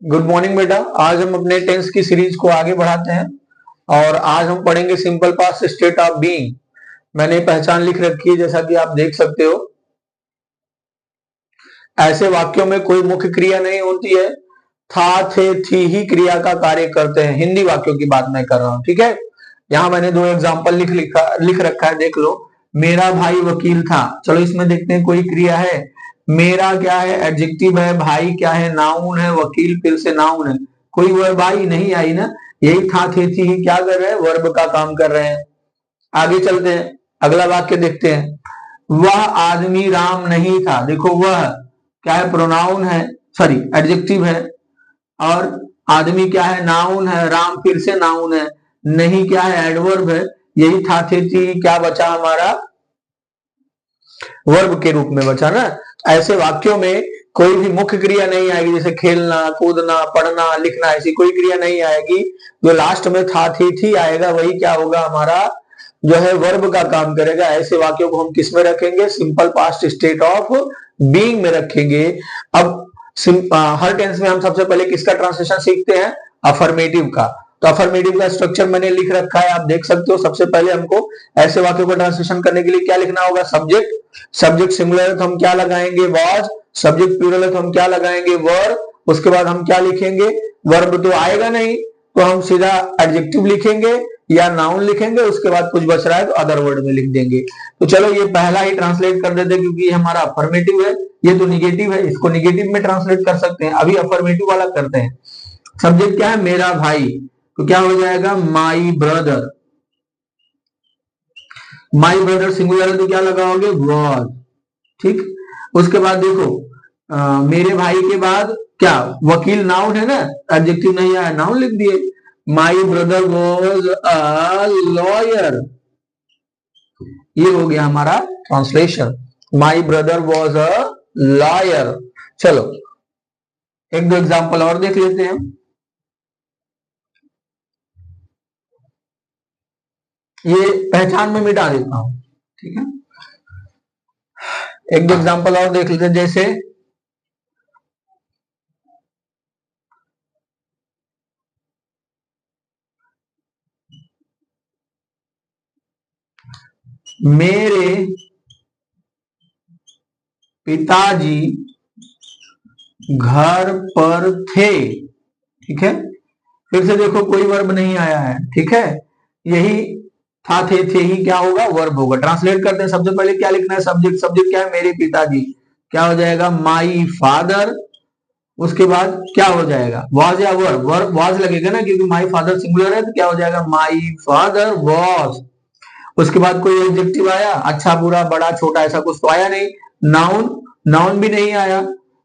Good morning बेटा। आज हम अपने टेंस की सीरीज को आगे बढ़ाते हैं और आज हम पढ़ेंगे simple past state of being. मैंने पहचान लिख रखी है जैसा कि आप देख सकते हो। ऐसे वाक्यों में कोई मुख्य क्रिया नहीं होती है, था थे थी ही क्रिया का कार्य करते हैं। हिंदी वाक्यों की बात मैं कर रहा हूं, ठीक है। यहाँ मैंने दो एग्जाम्पल लिख रखा है, देख लो। मेरा भाई वकील था। चलो इसमें देखते हैं कोई क्रिया है। मेरा क्या है, एडजेक्टिव है। भाई क्या है, नाउन है। वकील फिर से नाउन है। कोई वर्ब आई नहीं आई ना। यही था थे थी ही क्या कर रहे हैं, वर्ब का काम कर रहे हैं। आगे चलते हैं, अगला वाक्य देखते हैं। वह आदमी राम नहीं था। देखो वह क्या है, प्रोनाउन है, सॉरी एडजेक्टिव है। और आदमी क्या है, नाउन है। राम फिर से नाउन है। नहीं क्या है, एडवर्ब है। यही था थे थी क्या बचा हमारा, वर्ब के रूप में बचा ना। ऐसे वाक्यों में कोई भी मुख्य क्रिया नहीं आएगी, जैसे खेलना, कूदना, पढ़ना, लिखना, ऐसी कोई क्रिया नहीं आएगी। जो लास्ट में था थी आएगा वही क्या होगा, हमारा जो है वर्ब का काम करेगा। ऐसे वाक्यों को हम किस में रखेंगे, simple past state of being में रखेंगे। अब हर टेंस में हम सबसे पहले किसका ट्रांसलेशन सीखते हैं, अफर्मेटिव का। तो अफर्मेटिव का स्ट्रक्चर मैंने लिख रखा है, आप देख सकते हो। सबसे पहले हमको ऐसे वाक्यों को ट्रांसलेशन करने के लिए क्या लिखना होगा, सब्जेक्ट। सब्जेक्ट सिंगुलर है तो हम क्या लगाएंगे, वॉज। सब्जेक्ट प्लूरल है तो हम क्या लगाएंगे, वर। उसके बाद हम क्या लिखेंगे, वर्ब तो आएगा नहीं तो हम सीधा एडजेक्टिव लिखेंगे या नाउन लिखेंगे। उसके बाद कुछ बच रहा है तो अदर वर्ड में लिख देंगे। तो चलो ये पहला ही ट्रांसलेट कर देते क्योंकि ये हमारा अफर्मेटिव है, ये तो निगेटिव है, इसको निगेटिव में ट्रांसलेट कर सकते हैं। अभी अफर्मेटिव वाला करते हैं। सब्जेक्ट क्या है, मेरा भाई, तो क्या हो जाएगा, my brother. My brother singular है तो क्या लगाओगे, वॉज। ठीक। उसके बाद देखो मेरे भाई के बाद क्या, वकील नाउन है ना, एडजेक्टिव नहीं आया, नाउन लिख दिए। My brother was a lawyer. ये हो गया हमारा translation, my brother was a lawyer. चलो एक दो एग्जांपल और देख लेते हैं। ये पहचान में मिटा देता हूं, ठीक है। एक दो एग्जांपल और देख लेते हैं, जैसे मेरे पिताजी घर पर थे। ठीक है। फिर से देखो कोई वर्ब नहीं आया है, ठीक है। यही था थे ही क्या होगा, वर्ब होगा। ट्रांसलेट करते हैं। सबसे पहले क्या लिखना है, सब्जेक्ट। सब्जेक्ट क्या है, मेरे पिताजी। क्या हो जाएगा, माई फादर। उसके बाद क्या हो जाएगा, वॉज या वर्ब, वर्ब वॉज लगेगा ना क्योंकि माई फादर सिंगुलर है तो क्या हो जाएगा, माई फादर वॉज। उसके बाद कोई एडजेक्टिव आया, अच्छा बुरा बड़ा छोटा, ऐसा कुछ तो आया नहीं। नाउन, नाउन भी नहीं आया।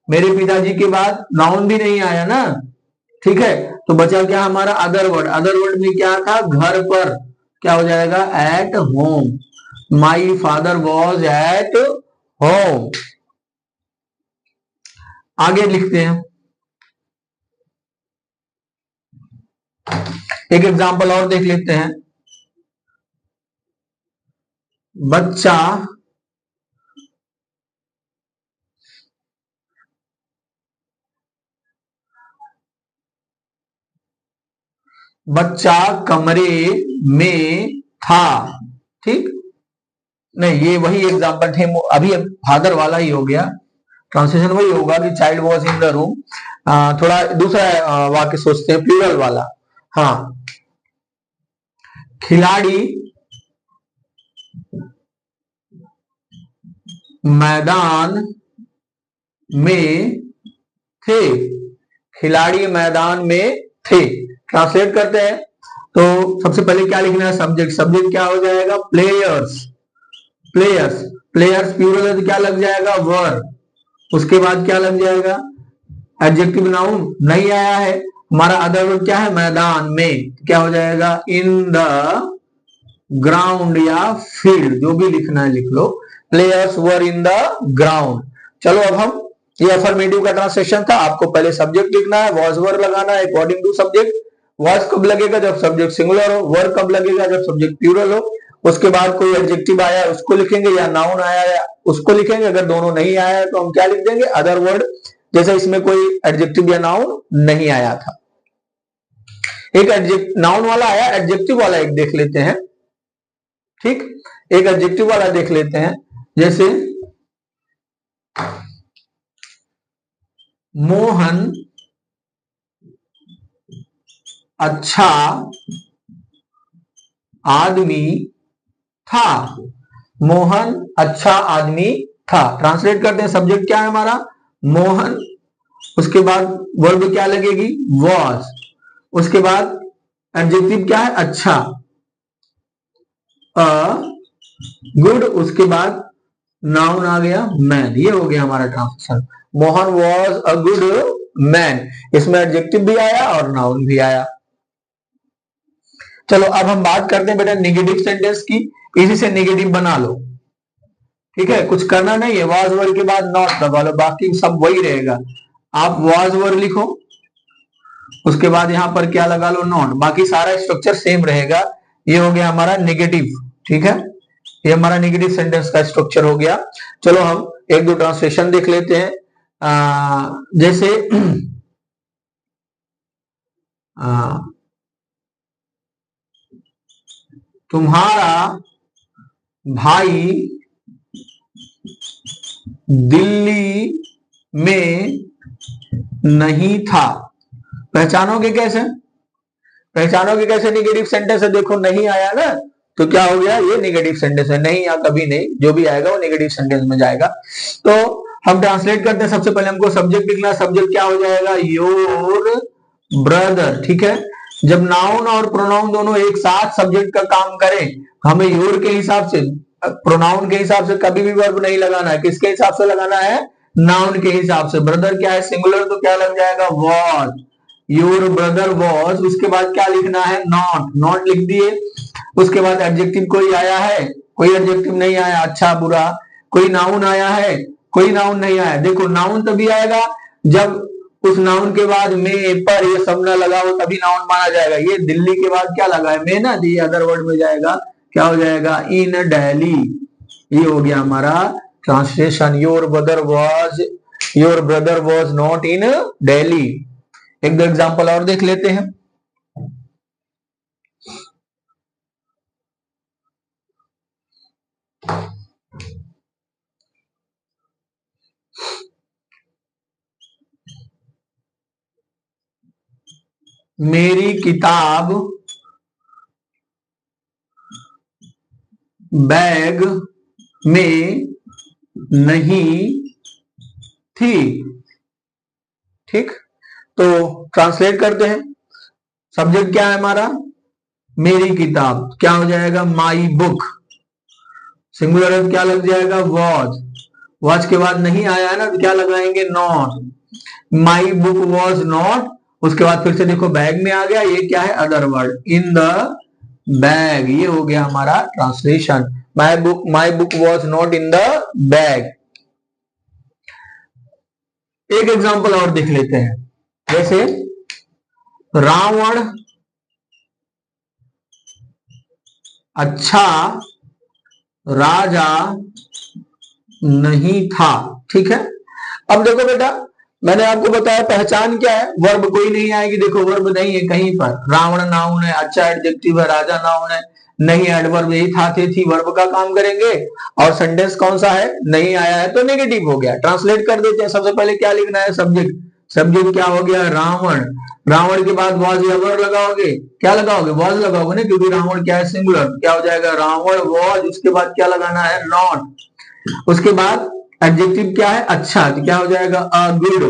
मेरे पिताजी के बाद नाउन भी नहीं आया ना, ठीक है। तो बचा क्या हमारा, अदर वर्ड। अदर वर्ड में क्या था, घर पर। क्या हो जाएगा, at home. My father was at home. आगे लिखते हैं, एक एग्जांपल और देख लेते हैं। बच्चा बच्चा कमरे में था। ठीक। नहीं, ये वही एग्जांपल थे, अभी फादर वाला ही हो गया। ट्रांसलेशन वही होगा कि child was in the room. थोड़ा दूसरा वाक्य सोचते हैं, प्लूरल वाला। हाँ, खिलाड़ी मैदान में थे। खिलाड़ी मैदान में थे। ट्रांसलेट करते हैं तो सबसे पहले क्या लिखना है, सब्जेक्ट। सब्जेक्ट क्या हो जाएगा, प्लेयर्स। प्लेयर्स, प्लेयर्स प्लूरल है तो क्या लग जाएगा, वर। उसके बाद क्या लग जाएगा, एडजेक्टिव नाउन नहीं आया है। हमारा अदर वर्ड क्या है, मैदान में। क्या हो जाएगा, इन द ग्राउंड या फील्ड, जो भी लिखना है लिख लो। Players where in the ground. चलो अब हम, ये अफर्मेटिव का ट्रांसलेशन था। आपको पहले सब्जेक्ट लिखना है, वॉज वर लगाना है अकॉर्डिंग टू सब्जेक्ट। वॉज कब लगेगा, जब सब्जेक्ट सिंगुलर हो। वर कब लगेगा, जब सब्जेक्ट प्लूरल हो। उसके बाद कोई एडजेक्टिव आया उसको लिखेंगे या नाउन आया या उसको लिखेंगे। अगर दोनों नहीं आया तो हम क्या लिख देंगे, अदर वर्ड। जैसे इसमें कोई एडजेक्टिव या नाउन नहीं आया था। एक एडजेक्ट नाउन वाला आया, एडजेक्टिव वाला एक देख लेते हैं। ठीक, एक एडजेक्टिव वाला देख लेते हैं। जैसे मोहन अच्छा आदमी था। मोहन अच्छा आदमी था। ट्रांसलेट करते हैं। सब्जेक्ट क्या है हमारा? मोहन। उसके बाद वर्ब क्या लगेगी? वॉज। उसके बाद एडजेक्टिव क्या है? अच्छा। A good. उसके बाद नाउन आ गया मैन। ये हो गया हमारा translation. Mohan was a good man. इसमें एडजेक्टिव भी आया और नाउन भी आया। चलो अब हम बात करते हैं बेटा नेगेटिव सेंटेंस की। इसी से नेगेटिव बना लो। ठीक है, कुछ करना नहीं है। वॉज वर्ड के बाद नॉट लगा लो, बाकी सब वही रहेगा। आप वॉज वर्ड लिखो, उसके बाद यहां पर क्या लगा लो? नॉट। बाकी सारा स्ट्रक्चर सेम रहेगा। ये हो गया हमारा नेगेटिव। ठीक है, ये हमारा नेगेटिव सेंटेंस का स्ट्रक्चर हो गया। चलो हम एक दो ट्रांसलेशन देख लेते हैं। जैसे तुम्हारा भाई दिल्ली में नहीं था। पहचानोगे कैसे? पहचानोगे कैसे नेगेटिव सेंटेंस है? देखो नहीं आया ना, तो क्या हो गया? ये नेगेटिव सेंटेंस है। नहीं या कभी नहीं, जो भी आएगा वो नेगेटिव सेंटेंस में जाएगा। तो हम ट्रांसलेट करते हैं। सबसे पहले हमको सब्जेक्ट लिखना है। सब्जेक्ट क्या हो जाएगा? Your brother. ठीक है, जब नाउन और प्रोनाउन दोनों एक साथ सब्जेक्ट का काम करें, हमें योर के हिसाब से, प्रोनाउन के हिसाब से कभी भी वर्ब नहीं लगाना है। किसके हिसाब से लगाना है? नाउन के हिसाब से। ब्रदर क्या है? सिंगुलर, तो क्या लग जाएगा? वॉज। Your brother was. उसके बाद क्या लिखना है? नॉट। नॉट लिख दिए। उसके बाद एडजेक्टिव कोई आया है? कोई एडजेक्टिव नहीं आया। अच्छा बुरा। कोई नाउन आया है? कोई नाउन नहीं आया। देखो नाउन तभी आएगा जब उस नाउन के बाद में, पर, ये सब ना लगा हो, तभी नाउन माना जाएगा। ये दिल्ली के बाद क्या लगा है? में ना, ये अदर वर्ड में जाएगा। क्या हो जाएगा? इन दिल्ली। ये हो गया हमारा translation. Your brother was not in Delhi. एक दो एग्जाम्पल और देख लेते हैं। मेरी किताब बैग में नहीं थी। ठीक, तो ट्रांसलेट करते हैं। सब्जेक्ट क्या है हमारा? मेरी किताब। क्या हो जाएगा? My book. सिंगुलर क्या लग जाएगा? वॉज। वॉज के बाद नहीं आया है ना, तो क्या लगाएंगे? Not. My book was not. उसके बाद फिर से देखो बैग में आ गया। ये क्या है? Other word. In the bag. ये हो गया हमारा translation. My book was not in the bag. एक एग्जांपल और देख लेते हैं। जैसे रावण अच्छा राजा नहीं था। ठीक है, अब देखो बेटा, मैंने आपको बताया पहचान क्या है? वर्ब कोई नहीं आएगी। देखो वर्ब नहीं है कहीं पर। रावण नाउन है, अच्छा एडजेक्टिव है, राजा नाउन है, नहीं एडवर्ब, यही था थे थी वर्ब का काम करेंगे। और सेंटेंस कौन सा है? नहीं आया है, तो नेगेटिव हो गया। ट्रांसलेट कर देते हैं। सबसे पहले क्या लिखना है? सब्जेक्ट। सब्जेक्ट क्या हो गया? रावण। रावण के बाद वॉज या वर लगाओगे। क्या लगाओगे? वॉज लगाओगे ना, क्योंकि रावण क्या है? सिंगुलर। क्या हो जाएगा? रावण वॉज। उसके बाद क्या लगाना है? नॉट। उसके बाद एडजेक्टिव क्या है? अच्छा, तो क्या हो जाएगा? A good.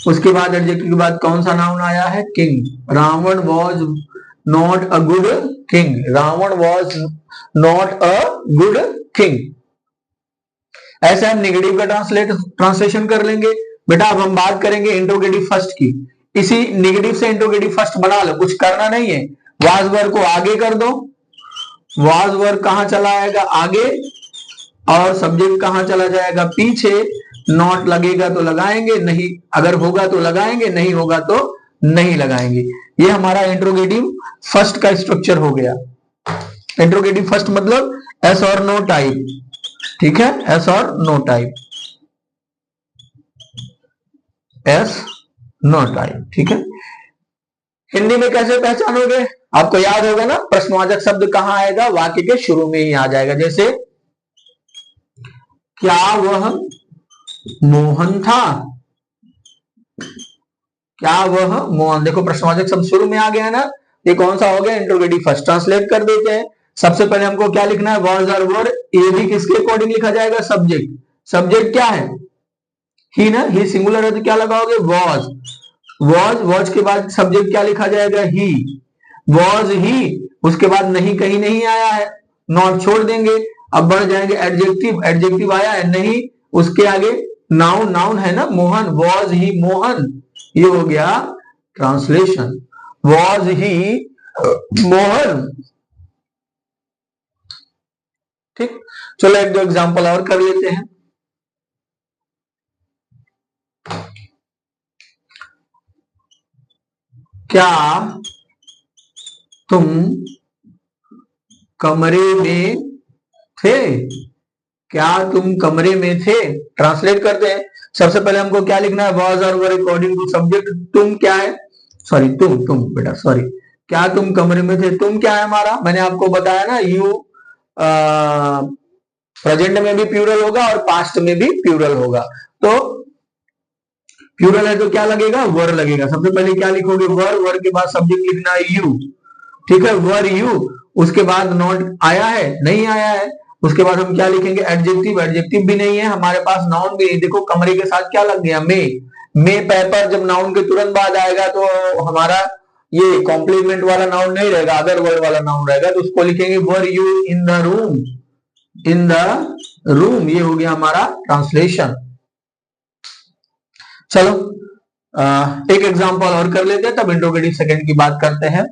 उसके बाद एडजेक्टिव के बाद कौन सा नाउन आया है? King. Ravan was not a good king. Ravan was not a good king. ऐसे हम नेगेटिव का ट्रांसलेशन कर लेंगे। बेटा अब हम बात करेंगे इंट्रोगेटिव फर्स्ट की। इसी नेगेटिव से इंट्रोगेटिव फर्स्ट बना लो, कुछ करना नहीं है। वाज वर्ब को आगे कर दो। वाज वर्ब कहां चला आएगा? आगे। और सब्जेक्ट कहां चला जाएगा? पीछे। नॉट लगेगा तो लगाएंगे, नहीं अगर होगा तो लगाएंगे, नहीं होगा तो नहीं लगाएंगे। ये हमारा इंट्रोगेटिव फर्स्ट का स्ट्रक्चर हो गया। इंट्रोगेटिव फर्स्ट मतलब एस और नो टाइप। ठीक है, एस और no type. S not I. ठीक है, हिंदी में कैसे पहचानोगे? आपको याद होगा ना, प्रश्नवाचक शब्द कहां आएगा? वाक्य के शुरू में ही आ जाएगा। जैसे क्या वह मोहन था? क्या वह मोहन, देखो प्रश्नवाचक शब्द शुरू में आ गया ना, ये कौन सा हो गया? Interrogative first. ट्रांसलेट कर देते हैं। सबसे पहले हमको क्या लिखना है? वॉज और वर। ये भी किसके अकॉर्डिंग लिखा जाएगा? सब्जेक्ट। सब्जेक्ट क्या है? ही ना, ही सिंगुलर है तो क्या लगाओगे? वॉज। वॉज, वॉज के बाद सब्जेक्ट क्या लिखा जाएगा? ही। वॉज ही, उसके बाद नहीं, कहीं नहीं आया है, नॉट छोड़ देंगे। अब बढ़ जाएंगे एडजेक्टिव। एडजेक्टिव आया है नहीं, उसके आगे नाउन। नाउन है ना मोहन, वॉज ही मोहन, ये हो गया ट्रांसलेशन। Was he Mohan. ठीक, चलो एक दो एग्जांपल और कर लेते हैं। क्या तुम कमरे में थे? क्या तुम कमरे में थे? ट्रांसलेट करते हैं। सबसे पहले हमको क्या लिखना है? वॉज और वर अकॉर्डिंग टू सब्जेक्ट। तुम क्या है? सॉरी, तुम बेटा, सॉरी। क्या तुम कमरे में थे? तुम क्या है हमारा? मैंने आपको बताया ना, यू प्रेजेंट में भी प्लूरल होगा और पास्ट में भी प्लूरल होगा। तो प्लूरल है तो क्या लगेगा? वर लगेगा। सबसे पहले क्या लिखोगे? वर। वर के बाद सब्जेक्ट लिखना है यू। ठीक है, वर यू। उसके बाद नॉट आया है? नहीं आया है। उसके बाद हम क्या लिखेंगे? एडजेक्टिव। एडजेक्टिव भी नहीं है हमारे पास, नाउन भी नहीं। देखो कमरे के साथ क्या लग गया? मे पेपर। जब नाउन के तुरंत बाद आएगा तो हमारा ये कॉम्प्लीमेंट वाला नाउन नहीं रहेगा, अदर वर्ड वाला नाउन रहेगा, तो उसको लिखेंगे were you in the room. In the room, ये हो गया हमारा ट्रांसलेशन। चलो एक एग्जांपल और कर लेते हैं, तब इंट्रोगेटिव सेकंड की बात करते हैं।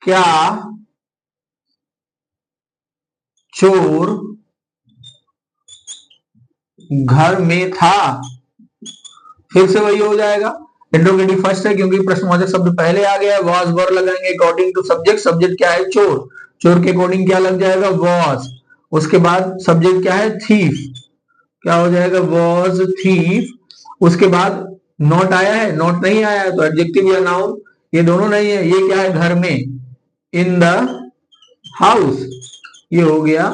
क्या चोर घर में था? फिर से वही हो जाएगा, इंट्रोगेटिव फर्स्ट है क्योंकि प्रश्नवाचक शब्द पहले आ गया। वॉज वर लगाएंगे अकॉर्डिंग टू सब्जेक्ट। सब्जेक्ट क्या है? चोर। चोर के अकॉर्डिंग क्या लग जाएगा? वॉज। उसके बाद सब्जेक्ट क्या है? थीफ। क्या हो जाएगा? Was thief. उसके बाद नॉट आया है? नॉट नहीं आया है तो एडजेक्टिव या नाउन, ये दोनों नहीं है। ये क्या है? घर में। इन द हाउस, ये हो गया,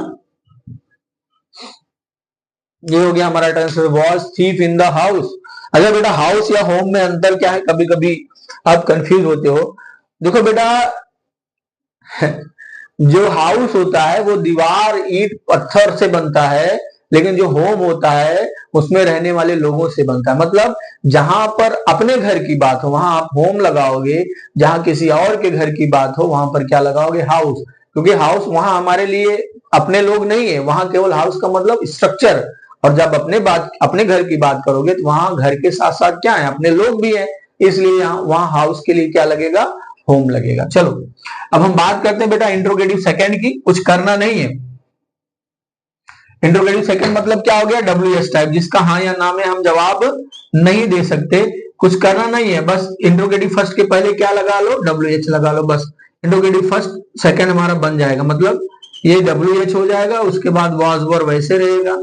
ये हो गया हमारा translation. Was thief in the house. अच्छा बेटा, हाउस या होम में अंतर क्या है? कभी कभी आप कंफ्यूज होते हो। देखो बेटा, जो हाउस होता है वो दीवार, ईंट, पत्थर से बनता है, लेकिन जो होम होता है उसमें रहने वाले लोगों से बनता है। मतलब जहां पर अपने घर की बात हो वहां आप होम लगाओगे, जहां किसी और के घर की बात हो वहां पर क्या लगाओगे? हाउस। क्योंकि हाउस वहां हमारे लिए अपने लोग नहीं है, वहां केवल हाउस का मतलब स्ट्रक्चर। और जब अपने घर की बात करोगे तो वहां घर के साथ साथ क्या है? अपने लोग भी है, इसलिए वहां हाउस के लिए क्या लगेगा? होम लगेगा। चलो अब हम बात करते हैं बेटा इंट्रोगेटिव सेकंड की। कुछ करना नहीं है। इंट्रोगेटिव सेकंड मतलब क्या हो गया? WH टाइप, जिसका हाँ या ना में हम जवाब नहीं दे सकते। कुछ करना नहीं है, बस इंट्रोगेटिव फर्स्ट के पहले क्या लगा लो? WH लगा लो, बस। इंट्रोगेटिव फर्स्ट सेकंड हमारा बन जाएगा, मतलब ये WH हो जाएगा। उसके बाद वॉज वर वैसे रहेगा,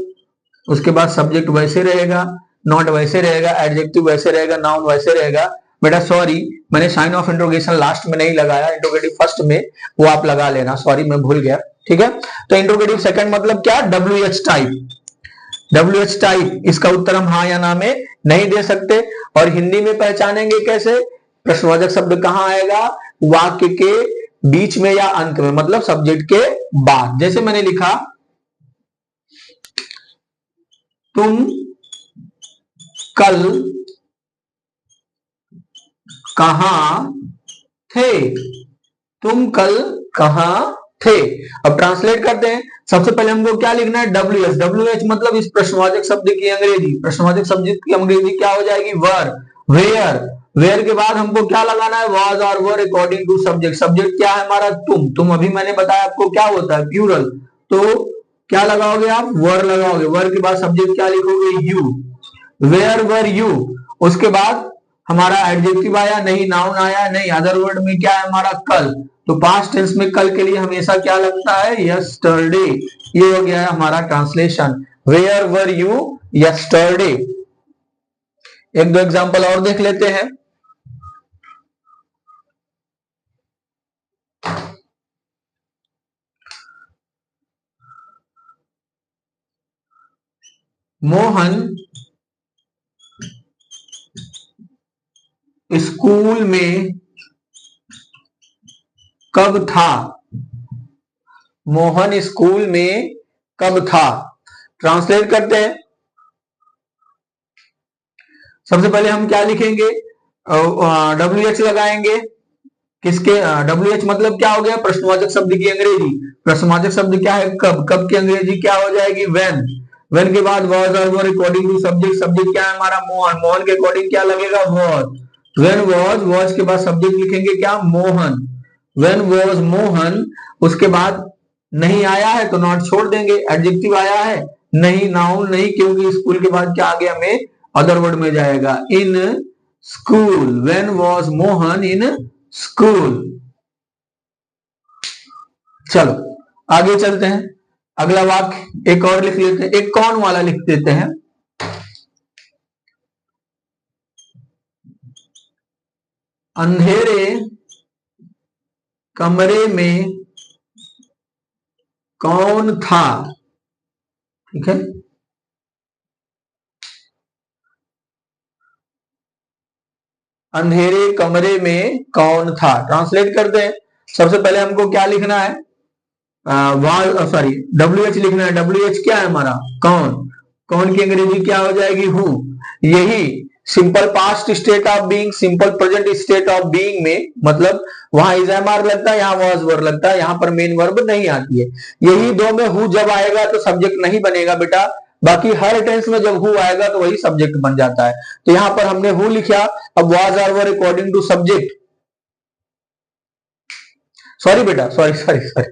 उसके बाद सब्जेक्ट वैसे रहेगा, नॉट वैसे रहेगा, एडजेक्टिव वैसे रहेगा, नाउन वैसे रहेगा। बेटा सॉरी, मैंने साइन ऑफ इंट्रोगेशन लास्ट में नहीं लगाया, इंट्रोगेटिव फर्स्ट में, वो आप लगा लेना। सॉरी मैं भूल गया। ठीक है, तो इंट्रोगेटिव सेकंड मतलब क्या? WH type. WH टाइप, इसका उत्तर हम हाँ या ना में नहीं दे सकते। और हिंदी में पहचानेंगे कैसे? प्रश्नवाचक शब्द कहां आएगा? वाक्य के बीच में या अंत में, मतलब सब्जेक्ट के बाद। जैसे मैंने लिखा, तुम कल कहां थे? तुम कल कहां थे? अब ट्रांसलेट करते हैं। सबसे पहले हमको क्या लिखना है? WH। WH मतलब इस प्रश्नवाचक शब्द की अंग्रेजी। प्रश्नवाचक शब्द की अंग्रेजी क्या हो जाएगी? वर। वेयर। वेयर के बाद हमको क्या लगाना है? वॉज और वर अकॉर्डिंग टू सब्जेक्ट। सब्जेक्ट क्या है हमारा? तुम अभी मैंने बताया आपको क्या होता है? प्लूरल। तो क्या लगाओगे आप? वर लगाओगे। वर के बाद सब्जेक्ट क्या लिखोगे? यू। Where were you. उसके बाद हमारा एडजेक्टिव आया नहीं, नाउन आया नहीं, अदर वर्ड में क्या है हमारा कल। तो पास्ट टेंस में कल के लिए हमेशा क्या लगता है, यस्टरडे। ये हो गया है हमारा translation, where were you yesterday. एक दो एग्जांपल और देख लेते हैं। मोहन स्कूल में कब था। मोहन स्कूल में कब था। ट्रांसलेट करते हैं। सबसे पहले हम क्या लिखेंगे, WH लगाएंगे। किसके, WH मतलब क्या हो गया, प्रश्नवाचक शब्द की अंग्रेजी। प्रश्नवाचक शब्द क्या है, कब। कब की अंग्रेजी क्या हो जाएगी, व्हेन। व्हेन के बाद वाज और वर अकॉर्डिंग टू सब्जेक्ट। सब्जेक्ट क्या है हमारा, मोहन। मोहन के अकॉर्डिंग क्या लगेगा, वाज। व्हेन वाज, वाज के बाद सब्जेक्ट लिखेंगे क्या, मोहन। व्हेन वाज मोहन, उसके बाद नहीं आया है तो नॉट छोड़ देंगे। एडजेक्टिव आया है नहीं, नाउन नहीं, क्योंकि स्कूल के बाद क्या आ गया हमें, अदर वर्ड में जाएगा, in school. When was Mohan in school. चलो आगे चलते हैं। अगला वाक्य एक और लिख लेते हैं, एक कौन वाला लिख देते हैं। अंधेरे कमरे में कौन था। ठीक है, अंधेरे कमरे में कौन था। ट्रांसलेट करते हैं। सबसे पहले हमको क्या लिखना है, सॉरी WH लिखना है। WH क्या है हमारा, कौन। कौन की अंग्रेजी क्या हो जाएगी, हु। यही simple past state of being, simple present state of being में, मतलब वहां इज एम आर लगता है, यहाँ वाज वर लगता है, यहाँ पर मेन वर्ब नहीं आती है। यही दो में हु जब आएगा तो सब्जेक्ट नहीं बनेगा बेटा। बाकी हर टेंस में जब हु आएगा तो वही सब्जेक्ट बन जाता है। तो यहाँ पर हमने हु लिखा। अब was are were according to subject, sorry बेटा, सॉरी सॉरी सॉरी,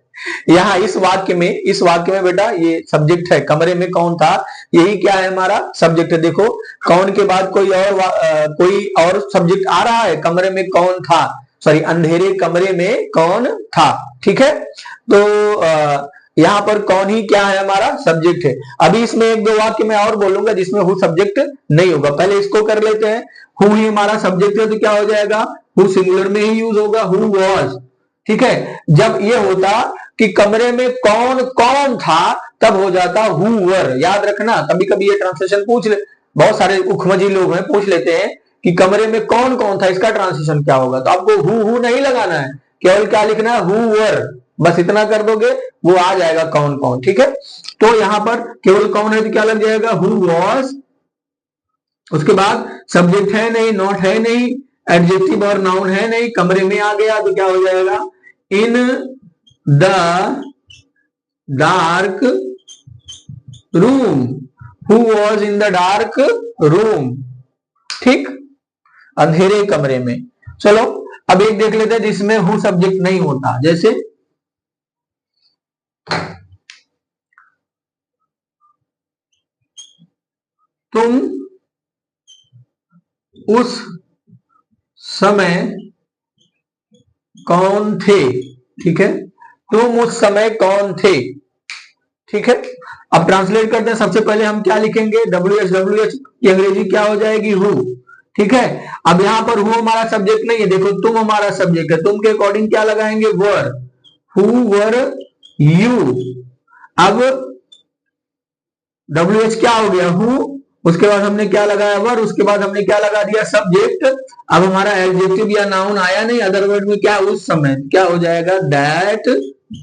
यहाँ इस वाक्य में बेटा ये सब्जेक्ट है। कमरे में कौन था, यही क्या है हमारा सब्जेक्ट है। देखो कौन के बाद कोई और सब्जेक्ट आ रहा है, कमरे में कौन था, सॉरी अंधेरे कमरे में कौन था। ठीक है, तो यहाँ पर कौन ही क्या है हमारा सब्जेक्ट है। अभी इसमें एक दो वाक्य मैं और बोलूंगा जिसमें हु सब्जेक्ट नहीं होगा, पहले इसको कर लेते हैं। हु ही हमारा सब्जेक्ट है तो क्या हो जाएगा, हु सिंगुलर में ही यूज होगा, हु वॉज। ठीक है, जब ये होता कि कमरे में कौन कौन था तब हो जाता हु वर। याद रखना, कभी कभी ये ट्रांसलेशन पूछ ले, बहुत सारे उखमजी लोग हैं, पूछ लेते हैं कि कमरे में कौन कौन था, इसका ट्रांसलेशन क्या होगा। तो आपको हु नहीं लगाना है, केवल क्या लिखना है, हु वर। बस इतना कर दोगे वो आ जाएगा कौन कौन। ठीक है, तो यहां पर केवल कौन है तो क्या लग जाएगा, हु वॉज। उसके बाद सब्जेक्ट है नहीं, नॉट है नहीं, एडजेक्टिव और नाउन है नहीं, कमरे में आ गया तो क्या हो जाएगा, in the dark room. Who was in the dark room. ठीक, अंधेरे कमरे में। चलो अब एक देख लेते हैं जिसमें हु सब्जेक्ट नहीं होता, जैसे तुम उस समय कौन थे। ठीक है, तुम उस समय कौन थे। ठीक है, अब ट्रांसलेट करते हैं। सबसे पहले हम क्या लिखेंगे, WH। WH की अंग्रेजी क्या हो जाएगी, हु। ठीक है, अब यहां पर हु हमारा सब्जेक्ट नहीं है, देखो तुम हमारा सब्जेक्ट है, तुम के अकॉर्डिंग क्या लगाएंगे, वर। Who where you. अब WH क्या हो गया, हु, उसके बाद हमने क्या लगाया, वर, उसके बाद हमने क्या लगा दिया, सब्जेक्ट। अब हमारा एडजेक्टिव या नाउन आया नहीं, अदर वर्ड में क्या, उस समय, क्या हो जाएगा, that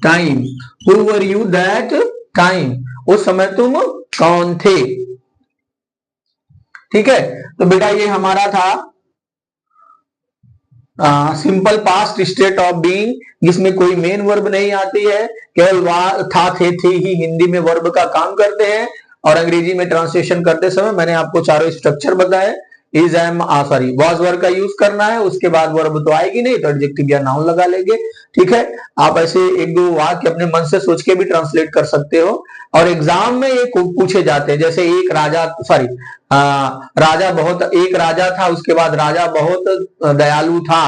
time. Who where you that time, उस समय तुम कौन थे। ठीक है, तो बेटा ये हमारा था simple past state of being, जिसमें कोई मेन वर्ब नहीं आती है, केवल था थे थी ही हिंदी में वर्ब का काम करते हैं। और अंग्रेजी में ट्रांसलेशन करते समय मैंने आपको चारों स्ट्रक्चर बताए। Is am sorry was verb का यूज करना है, उसके बाद वर्ब तो आएगी नहीं तो एडजेक्टिव या नाउन लगा लेंगे। ठीक है, आप ऐसे एक दो वाक्य अपने मन से सोच के भी ट्रांसलेट कर सकते हो, और एग्जाम में ये पूछे जाते हैं। जैसे एक राजा सॉरी राजा बहुत, एक राजा था, उसके बाद राजा बहुत दयालु था।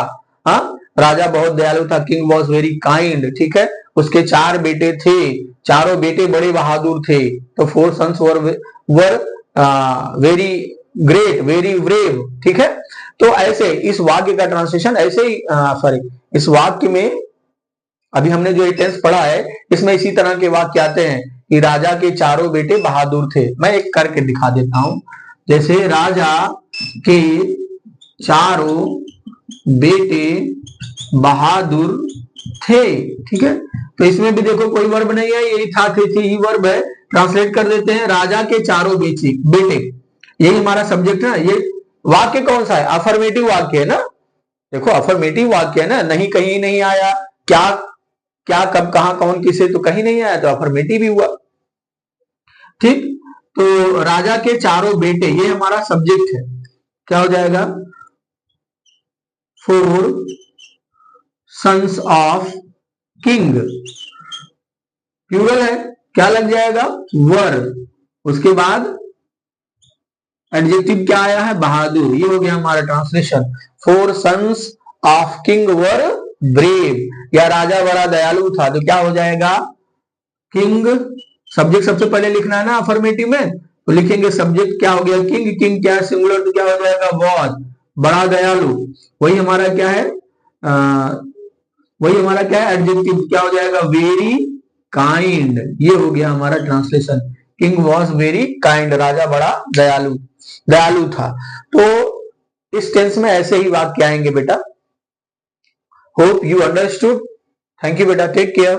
हाँ, राजा बहुत दयालु था, किंग वॉज वेरी काइंड। ठीक है, उसके 4 बेटे थे, चारों बेटे बड़े बहादुर थे, तो 4 sons were very great, very brave. ठीक है, तो ऐसे इस वाक्य का ट्रांसलेशन ऐसे ही सॉरी इस वाक्य में अभी हमने जो टेंस पढ़ा है इसमें इसी तरह के वाक्य आते हैं कि राजा के चारों बेटे बहादुर थे। मैं एक करके दिखा देता हूं, जैसे राजा के चारों बेटे बहादुर थे। ठीक है, तो इसमें भी देखो कोई वर्ब नहीं है, यही था थे थी ही वर्ब है। ट्रांसलेट कर देते हैं, राजा के चारों बेटे, यही हमारा सब्जेक्ट है। ये वाक्य कौन सा है? अफर्मेटिव वाक्य है ना। देखो अफर्मेटिव वाक्य है ना, नहीं कहीं नहीं आया, क्या क्या कब कहां कौन किसे तो कहीं नहीं आया, तो अफर्मेटिव ही हुआ। ठीक, तो राजा के चारों बेटे ये हमारा सब्जेक्ट है, क्या हो जाएगा? 4 सन्स ऑफ किंग, प्लूरल है, क्या लग जाएगा? वर। उसके बाद एडजेक्टिव क्या आया है? बहादुर। ये हो गया हमारा translation. 4 sons of king were brave, या राजा बड़ा दयालु था, तो क्या हो जाएगा? किंग, सब्जेक्ट सबसे पहले लिखना है ना अफर्मेटिव में, तो लिखेंगे सब्जेक्ट क्या हो गया? किंग। किंग क्या है? सिंगुलर, तो क्या हो जाएगा? वॉज, बड़ा दयालु। वही हमारा क्या है? वही हमारा क्या है? एडजेक्टिव क्या हो जाएगा? Very kind. ये हो गया हमारा translation. King was very kind, राजा बड़ा दयालु था। तो इस टेंस में ऐसे ही वाक्य आएंगे बेटा। Hope you understood. Thank you बेटा, टेक केयर।